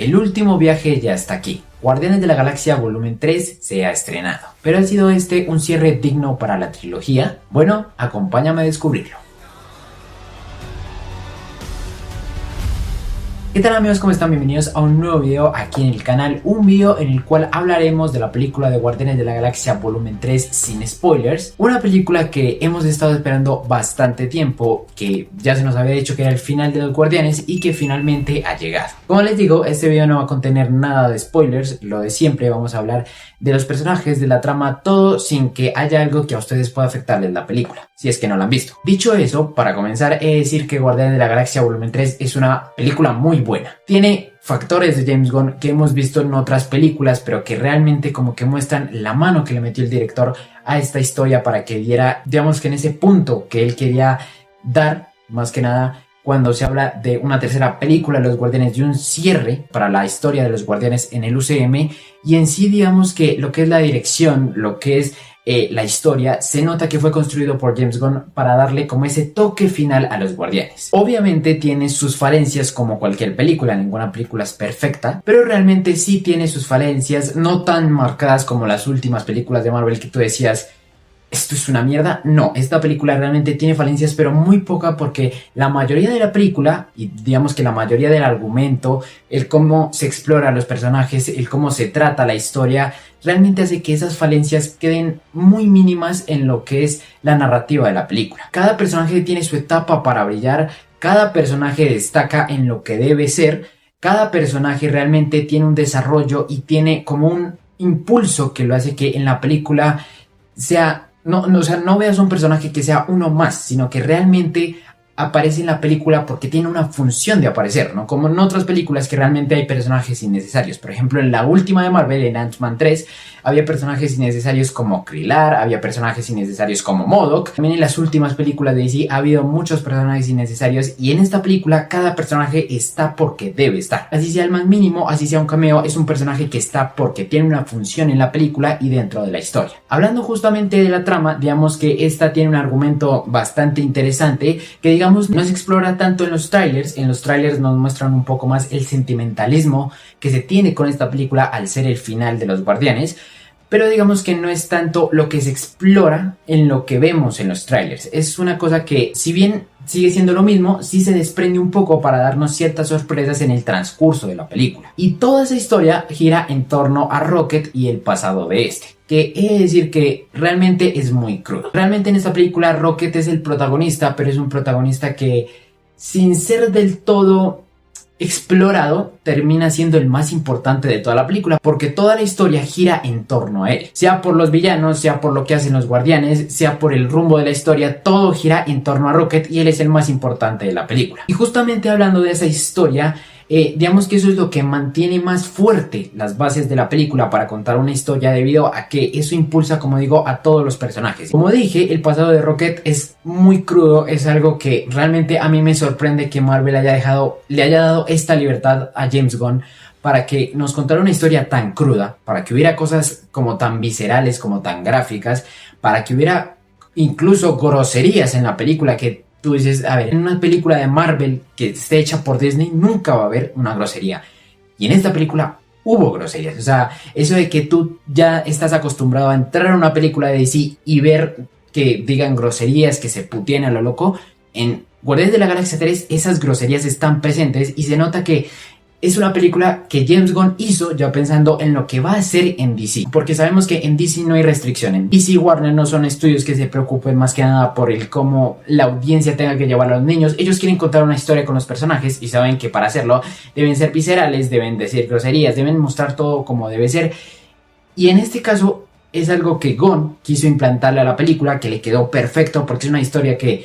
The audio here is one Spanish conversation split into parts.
El último viaje ya está aquí. Guardianes de la Galaxia Volumen 3 se ha estrenado. ¿Pero ha sido este un cierre digno para la trilogía? Bueno, acompáñame a descubrirlo. ¿Qué tal amigos? ¿Cómo están? Bienvenidos a un nuevo video aquí en el canal. Un video en el cual hablaremos de la película de Guardianes de la Galaxia Volumen 3 sin spoilers. Una película que hemos estado esperando bastante tiempo, que ya se nos había dicho que era el final de los Guardianes y que finalmente ha llegado. Como les digo, este video no va a contener nada de spoilers, lo de siempre. Vamos a hablar de los personajes, de la trama, todo sin que haya algo que a ustedes pueda afectarles la película, si es que no la han visto. Dicho eso, para comenzar, he de decir que Guardianes de la Galaxia Volumen 3 es una película muy buena. Tiene factores de James Gunn que hemos visto en otras películas, pero que realmente como que muestran la mano que le metió el director a esta historia para que diera, digamos que en ese punto que él quería dar, más que nada, cuando se habla de una tercera película de los Guardianes, de un cierre para la historia de los Guardianes en el UCM, y en sí digamos que lo que es la dirección, lo que es la historia, se nota que fue construido por James Gunn para darle como ese toque final a los Guardianes. Obviamente tiene sus falencias como cualquier película, ninguna película es perfecta, pero realmente sí tiene sus falencias, no tan marcadas como las últimas películas de Marvel que tú decías, ¿esto es una mierda? No, esta película realmente tiene falencias, pero muy poca, porque la mayoría de la película, y digamos que la mayoría del argumento, el cómo se explora los personajes, el cómo se trata la historia, realmente hace que esas falencias queden muy mínimas en lo que es la narrativa de la película. Cada personaje tiene su etapa para brillar, cada personaje destaca en lo que debe ser, cada personaje realmente tiene un desarrollo y tiene como un impulso que lo hace que en la película sea... o sea, no veas un personaje que sea uno más, sino que realmente aparece en la película porque tiene una función de aparecer, ¿no? Como en otras películas que realmente hay personajes innecesarios. Por ejemplo, en la última de Marvel, en Ant-Man 3, había personajes innecesarios como Krylar, había personajes innecesarios como MODOK. También en las últimas películas de DC ha habido muchos personajes innecesarios, y en esta película cada personaje está porque debe estar. Así sea el más mínimo, así sea un cameo, es un personaje que está porque tiene una función en la película y dentro de la historia. Hablando justamente de la trama, digamos que esta tiene un argumento bastante interesante que digamos no se explora tanto en los trailers. En los trailers nos muestran un poco más el sentimentalismo que se tiene con esta película al ser el final de los Guardianes, pero digamos que no es tanto lo que se explora en lo que vemos en los trailers. Es una cosa que, si bien sigue siendo lo mismo, sí se desprende un poco para darnos ciertas sorpresas en el transcurso de la película. Y toda esa historia gira en torno a Rocket y el pasado de este, que he de decir que realmente es muy crudo. Realmente en esta película Rocket es el protagonista, pero es un protagonista que, sin ser del todo explorado, termina siendo el más importante de toda la película, porque toda la historia gira en torno a él, sea por los villanos, sea por lo que hacen los Guardianes, sea por el rumbo de la historia, todo gira en torno a Rocket y él es el más importante de la película. Y justamente hablando de esa historia, digamos que eso es lo que mantiene más fuerte las bases de la película para contar una historia, debido a que eso impulsa, como digo, a todos los personajes. Como dije, el pasado de Rocket es muy crudo, es algo que realmente a mí me sorprende que Marvel le haya dado esta libertad a James Gunn para que nos contara una historia tan cruda, para que hubiera cosas como tan viscerales, como tan gráficas, para que hubiera incluso groserías en la película que tú dices, a ver, en una película de Marvel que esté hecha por Disney nunca va a haber una grosería. Y en esta película hubo groserías. O sea, eso de que tú ya estás acostumbrado a entrar a una película de DC y ver que digan groserías, que se puteen a lo loco, en Guardianes de la Galaxia 3 esas groserías están presentes y se nota que es una película que James Gunn hizo ya pensando en lo que va a hacer en DC, porque sabemos que en DC no hay restricción. En DC y Warner no son estudios que se preocupen más que nada por el cómo la audiencia tenga que llevar a los niños. Ellos quieren contar una historia con los personajes y saben que para hacerlo deben ser viscerales, deben decir groserías, deben mostrar todo como debe ser. Y en este caso es algo que Gunn quiso implantarle a la película, que le quedó perfecto, porque es una historia que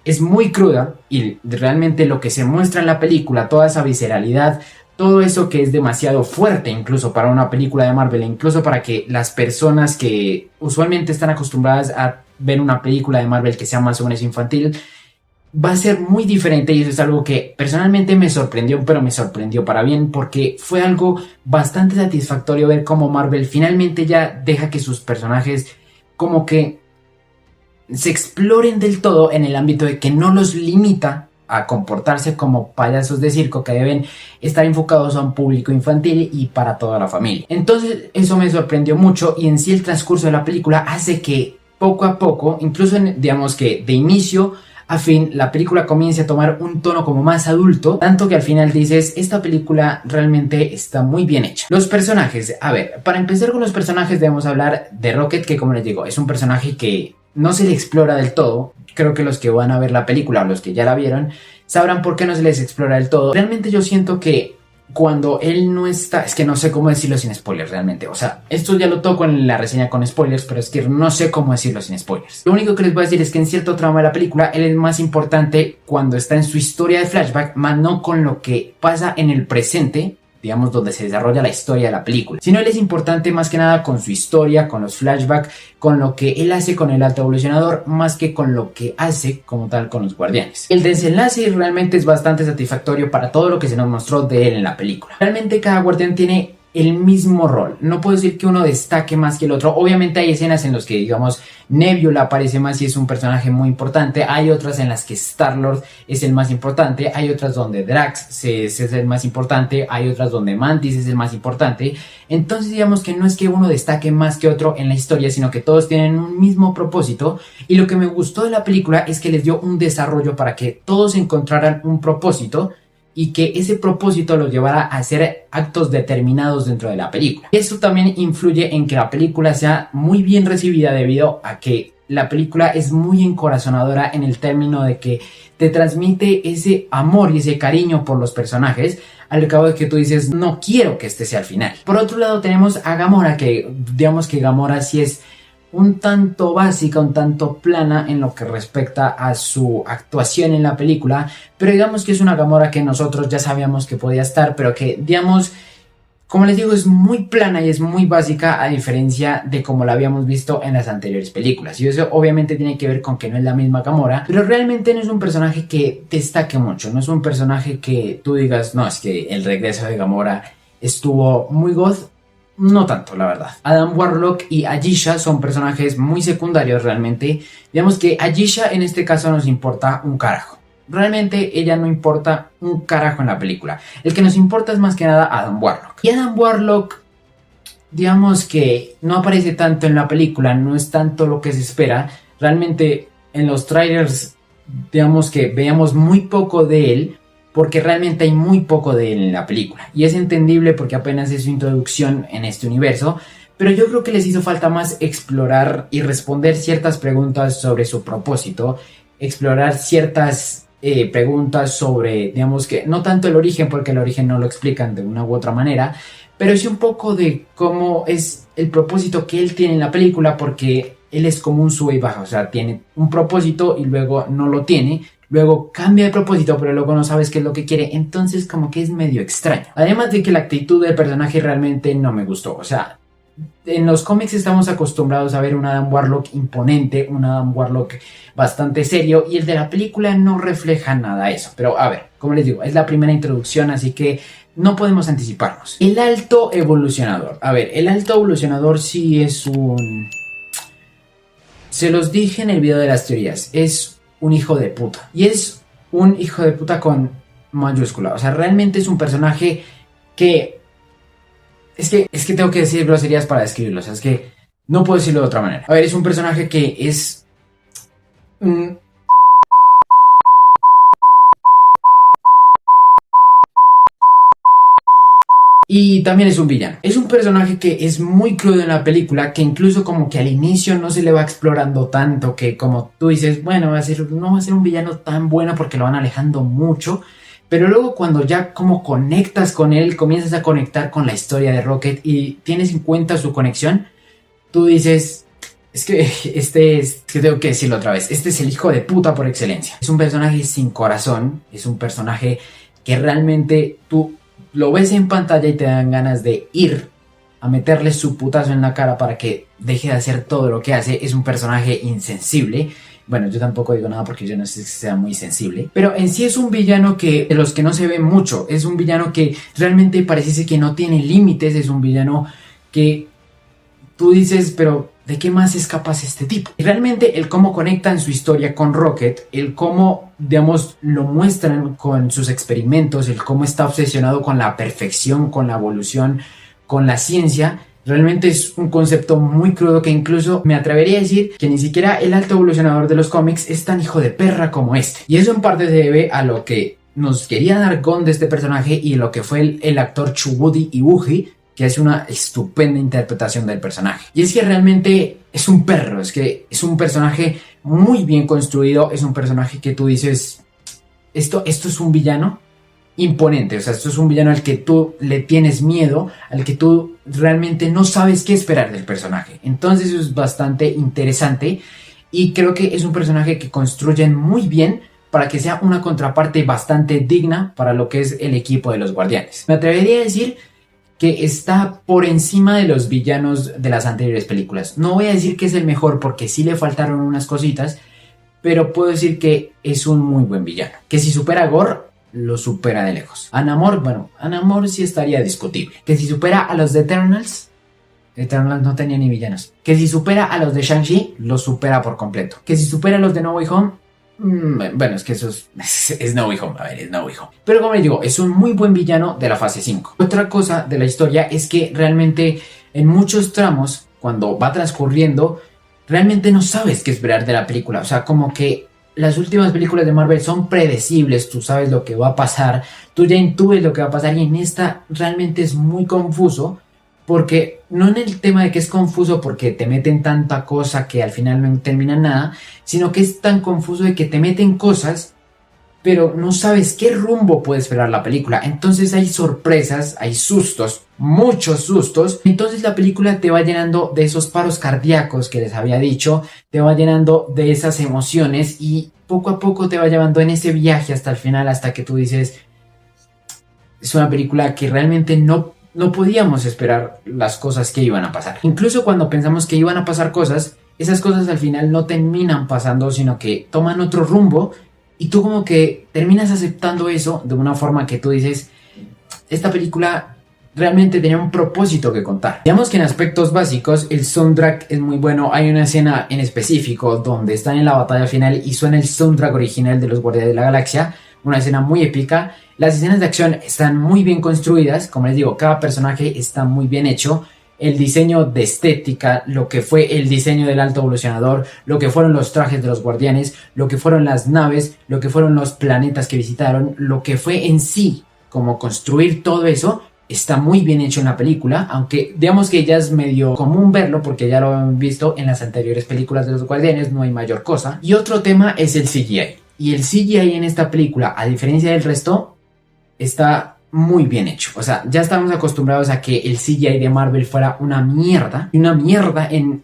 es muy cruda y realmente lo que se muestra en la película, toda esa visceralidad, todo eso que es demasiado fuerte incluso para una película de Marvel, incluso para que las personas que usualmente están acostumbradas a ver una película de Marvel que sea más o menos infantil, va a ser muy diferente. Y eso es algo que personalmente me sorprendió, pero me sorprendió para bien, porque fue algo bastante satisfactorio ver cómo Marvel finalmente ya deja que sus personajes como que se exploren del todo, en el ámbito de que no los limita a comportarse como payasos de circo que deben estar enfocados a un público infantil y para toda la familia. Entonces eso me sorprendió mucho, y en sí el transcurso de la película hace que poco a poco, incluso digamos que de inicio a fin, la película comienza a tomar un tono como más adulto, tanto que al final dices, esta película realmente está muy bien hecha. Los personajes, a ver, para empezar con los personajes debemos hablar de Rocket, que como les digo, es un personaje que no se le explora del todo. Creo que los que van a ver la película o los que ya la vieron sabrán por qué no se les explora del todo. Realmente yo siento que cuando él no está, es que no sé cómo decirlo sin spoilers realmente, o sea, esto ya lo toco en la reseña con spoilers, pero es que no sé cómo decirlo sin spoilers. Lo único que les voy a decir es que en cierto tramo de la película él es más importante cuando está en su historia de flashback, más no con lo que pasa en el presente, digamos, donde se desarrolla la historia de la película, sino él es importante más que nada con su historia, con los flashbacks, con lo que él hace con el alto evolucionador, más que con lo que hace como tal con los guardianes. El desenlace realmente es bastante satisfactorio para todo lo que se nos mostró de él en la película. Realmente cada guardián tiene el mismo rol, no puedo decir que uno destaque más que el otro. Obviamente hay escenas en las que, digamos, Nebula aparece más y es un personaje muy importante, hay otras en las que Star-Lord es el más importante, hay otras donde Drax es el más importante, hay otras donde Mantis es el más importante. Entonces digamos que no es que uno destaque más que otro en la historia, sino que todos tienen un mismo propósito, y lo que me gustó de la película es que les dio un desarrollo para que todos encontraran un propósito y que ese propósito los llevara a hacer actos determinados dentro de la película. Esto también influye en que la película sea muy bien recibida, debido a que la película es muy encorazonadora en el término de que te transmite ese amor y ese cariño por los personajes, al cabo de que tú dices, no quiero que este sea el final. Por otro lado tenemos a Gamora, que digamos que Gamora sí es un tanto básica, un tanto plana en lo que respecta a su actuación en la película, pero digamos que es una Gamora que nosotros ya sabíamos que podía estar, pero que, digamos, como les digo, es muy plana y es muy básica, a diferencia de como la habíamos visto en las anteriores películas. Y eso obviamente tiene que ver con que no es la misma Gamora, pero realmente no es un personaje que destaque mucho, no es un personaje que tú digas, no, es que el regreso de Gamora estuvo muy god. No tanto, la verdad. Adam Warlock y Ayesha son personajes muy secundarios realmente. Digamos que Ayesha en este caso nos importa un carajo. Realmente ella no importa un carajo en la película. El que nos importa es más que nada Adam Warlock. Y Adam Warlock, digamos que no aparece tanto en la película, no es tanto lo que se espera. Realmente en los trailers, digamos que veíamos muy poco de él, porque realmente hay muy poco de él en la película, y es entendible porque apenas es su introducción en este universo, pero yo creo que les hizo falta más explorar y responder ciertas preguntas sobre su propósito, explorar ciertas preguntas sobre, digamos que, no tanto el origen, porque el origen no lo explican de una u otra manera, pero sí un poco de cómo es el propósito que él tiene en la película, porque él es como un sube y baja, o sea, tiene un propósito y luego no lo tiene. Luego cambia de propósito, pero luego no sabes qué es lo que quiere. Entonces como que es medio extraño. Además de que la actitud del personaje realmente no me gustó. O sea, en los cómics estamos acostumbrados a ver un Adam Warlock imponente, un Adam Warlock bastante serio, y el de la película no refleja nada de eso. Pero a ver, como les digo, es la primera introducción, así que no podemos anticiparnos. El alto evolucionador. A ver, el alto evolucionador sí es un... Se los dije en el video de las teorías, es un hijo de puta. Y es un hijo de puta con mayúscula. O sea, realmente es un personaje que... Es que tengo que decir groserías para describirlo. O sea, es que no puedo decirlo de otra manera. A ver, es un personaje que es... Y también es un villano. Es un personaje que es muy crudo en la película, que incluso como que al inicio no se le va explorando tanto, que como tú dices, bueno, no va a ser un villano tan bueno porque lo van alejando mucho. Pero luego cuando ya como conectas con él, comienzas a conectar con la historia de Rocket y tienes en cuenta su conexión, tú dices... Es que tengo que decirlo otra vez, este es el hijo de puta por excelencia. Es un personaje sin corazón, es un personaje que realmente tú lo ves en pantalla y te dan ganas de ir a meterle su putazo en la cara para que deje de hacer todo lo que hace. Es un personaje insensible. Bueno, yo tampoco digo nada porque yo no sé si sea muy sensible, pero en sí es un villano que, de los que no se ve mucho, es un villano que realmente parece que no tiene límites, es un villano que tú dices, pero ¿de qué más es capaz este tipo? Y realmente el cómo conectan su historia con Rocket, el cómo, digamos, lo muestran con sus experimentos, el cómo está obsesionado con la perfección, con la evolución, con la ciencia, realmente es un concepto muy crudo que incluso me atrevería a decir que ni siquiera el alto evolucionador de los cómics es tan hijo de perra como este. Y eso en parte se debe a lo que nos quería dar Gunn de este personaje y lo que fue el actor Chukwudi Iwuji, que hace una estupenda interpretación del personaje. Y es que realmente es un perro, es que es un personaje muy bien construido, es un personaje que tú dices, esto es un villano imponente, o sea, esto es un villano al que tú le tienes miedo, al que tú realmente no sabes qué esperar del personaje. Entonces eso es bastante interesante y creo que es un personaje que construyen muy bien para que sea una contraparte bastante digna para lo que es el equipo de los Guardianes. Me atrevería a decir que está por encima de los villanos de las anteriores películas. No voy a decir que es el mejor porque sí le faltaron unas cositas, pero puedo decir que es un muy buen villano. Que si supera a Gore, lo supera de lejos. A Namor, bueno, a Namor sí estaría discutible. Que si supera a los de Eternals no tenía ni villanos. Que si supera a los de Shang-Chi, lo supera por completo. Que si supera a los de No Way Home, bueno, es que eso es No Way Home, a ver, es No Way Home. Pero como les digo, es un muy buen villano de la fase 5. Otra cosa de la historia es que realmente en muchos tramos, cuando va transcurriendo, realmente no sabes qué esperar de la película. O sea, como que las últimas películas de Marvel son predecibles, tú sabes lo que va a pasar, tú ya intuyes lo que va a pasar y en esta realmente es muy confuso. Porque no en el tema de que es confuso porque te meten tanta cosa que al final no termina nada, sino que es tan confuso de que te meten cosas, pero no sabes qué rumbo puede esperar la película. Entonces hay sorpresas, hay sustos, muchos sustos. Entonces la película te va llenando de esos paros cardíacos que les había dicho, te va llenando de esas emociones y poco a poco te va llevando en ese viaje hasta el final, hasta que tú dices, es una película que realmente no podíamos esperar las cosas que iban a pasar. Incluso cuando pensamos que iban a pasar cosas, esas cosas al final no terminan pasando, sino que toman otro rumbo y tú como que terminas aceptando eso de una forma que tú dices, esta película realmente tenía un propósito que contar. Digamos que en aspectos básicos el soundtrack es muy bueno. Hay una escena en específico donde están en la batalla final y suena el soundtrack original de los Guardianes de la Galaxia, una escena muy épica. Las escenas de acción están muy bien construidas, como les digo, cada personaje está muy bien hecho. El diseño de estética, lo que fue el diseño del alto evolucionador, lo que fueron los trajes de los guardianes, lo que fueron las naves, lo que fueron los planetas que visitaron, lo que fue en sí, como construir todo eso, está muy bien hecho en la película, aunque digamos que ya es medio común verlo porque ya lo han visto en las anteriores películas de los guardianes, no hay mayor cosa. Y otro tema es el CGI. Y el CGI en esta película, a diferencia del resto, está muy bien hecho. O sea, ya estamos acostumbrados a que el CGI de Marvel fuera una mierda. Y una mierda en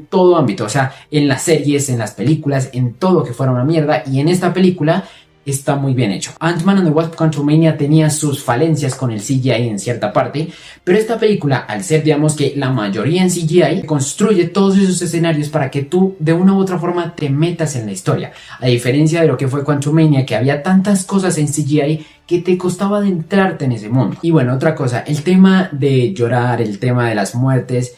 todo ámbito. O sea, en las series, en las películas, en todo que fuera una mierda. Y en esta película está muy bien hecho. Ant-Man and the Wasp: Quantumania tenía sus falencias con el CGI en cierta parte, pero esta película, al ser digamos que la mayoría en CGI, construye todos esos escenarios para que tú de una u otra forma te metas en la historia, a diferencia de lo que fue Quantumania, que había tantas cosas en CGI que te costaba adentrarte en ese mundo. Y bueno, otra cosa, el tema de llorar, el tema de las muertes,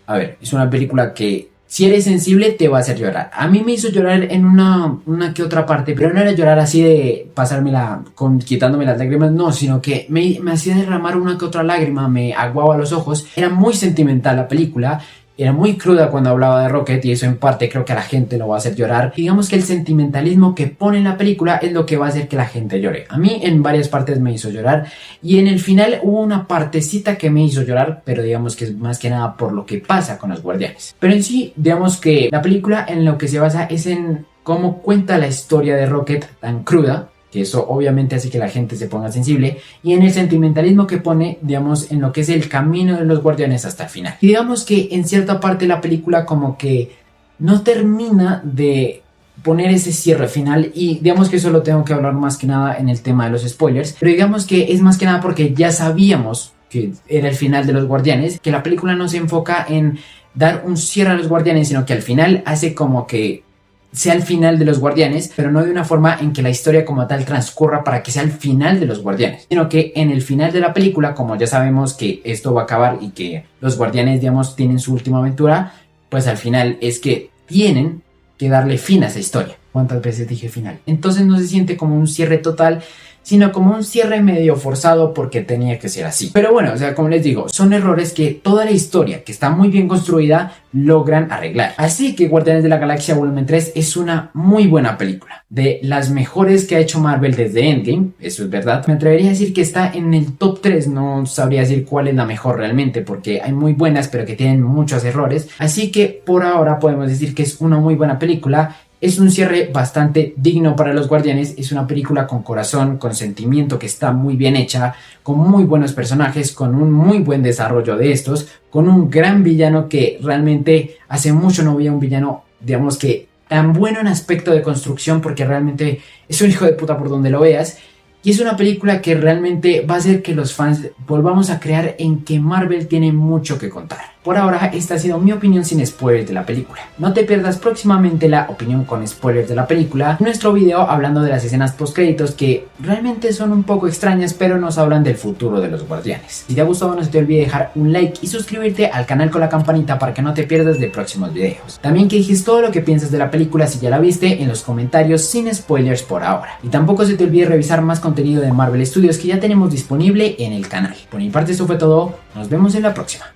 a ver, es una película que si eres sensible te va a hacer llorar. A mí me hizo llorar en una que otra parte, pero no era llorar así de pasármela quitándome las lágrimas, no, sino que me hacía derramar una que otra lágrima, me aguaba los ojos. Era muy sentimental la película, era muy cruda cuando hablaba de Rocket y eso en parte creo que a la gente lo va a hacer llorar. Digamos que el sentimentalismo que pone en la película es lo que va a hacer que la gente llore. A mí en varias partes me hizo llorar y en el final hubo una partecita que me hizo llorar, pero digamos que es más que nada por lo que pasa con los guardianes. Pero en sí, digamos que la película en lo que se basa es en cómo cuenta la historia de Rocket tan cruda, que eso obviamente hace que la gente se ponga sensible, y en el sentimentalismo que pone, digamos, en lo que es el camino de los guardianes hasta el final. Y digamos que en cierta parte la película como que no termina de poner ese cierre final, y digamos que eso lo tengo que hablar más que nada en el tema de los spoilers, pero digamos que es más que nada porque ya sabíamos que era el final de los guardianes, que la película no se enfoca en dar un cierre a los guardianes, sino que al final hace como que sea el final de los guardianes, pero no de una forma en que la historia como tal transcurra para que sea el final de los guardianes, sino que en el final de la película, como ya sabemos que esto va a acabar y que los guardianes, digamos, tienen su última aventura, pues al final es que tienen que darle fin a esa historia. ¿Cuántas veces dije final? Entonces no se siente como un cierre total, sino como un cierre medio forzado porque tenía que ser así. Pero bueno, o sea, como les digo, son errores que toda la historia, que está muy bien construida, logran arreglar. Así que Guardianes de la Galaxia Volumen 3 es una muy buena película. De las mejores que ha hecho Marvel desde Endgame, eso es verdad. Me atrevería a decir que está en el top 3, no sabría decir cuál es la mejor realmente, porque hay muy buenas, pero que tienen muchos errores. Así que por ahora podemos decir que es una muy buena película. Es un cierre bastante digno para los Guardianes, es una película con corazón, con sentimiento, que está muy bien hecha, con muy buenos personajes, con un muy buen desarrollo de estos, con un gran villano que realmente hace mucho no veía un villano, digamos que tan bueno en aspecto de construcción, porque realmente es un hijo de puta por donde lo veas. Y es una película que realmente va a hacer que los fans volvamos a creer en que Marvel tiene mucho que contar. Por ahora, esta ha sido mi opinión sin spoilers de la película. No te pierdas próximamente la opinión con spoilers de la película, nuestro video hablando de las escenas post créditos que realmente son un poco extrañas, pero nos hablan del futuro de los Guardianes. Si te ha gustado, no se te olvide dejar un like y suscribirte al canal con la campanita para que no te pierdas de próximos videos. También que dejes todo lo que piensas de la película si ya la viste en los comentarios sin spoilers por ahora. Y tampoco se te olvide revisar más contenido de Marvel Studios que ya tenemos disponible en el canal. Por mi parte esto fue todo, nos vemos en la próxima.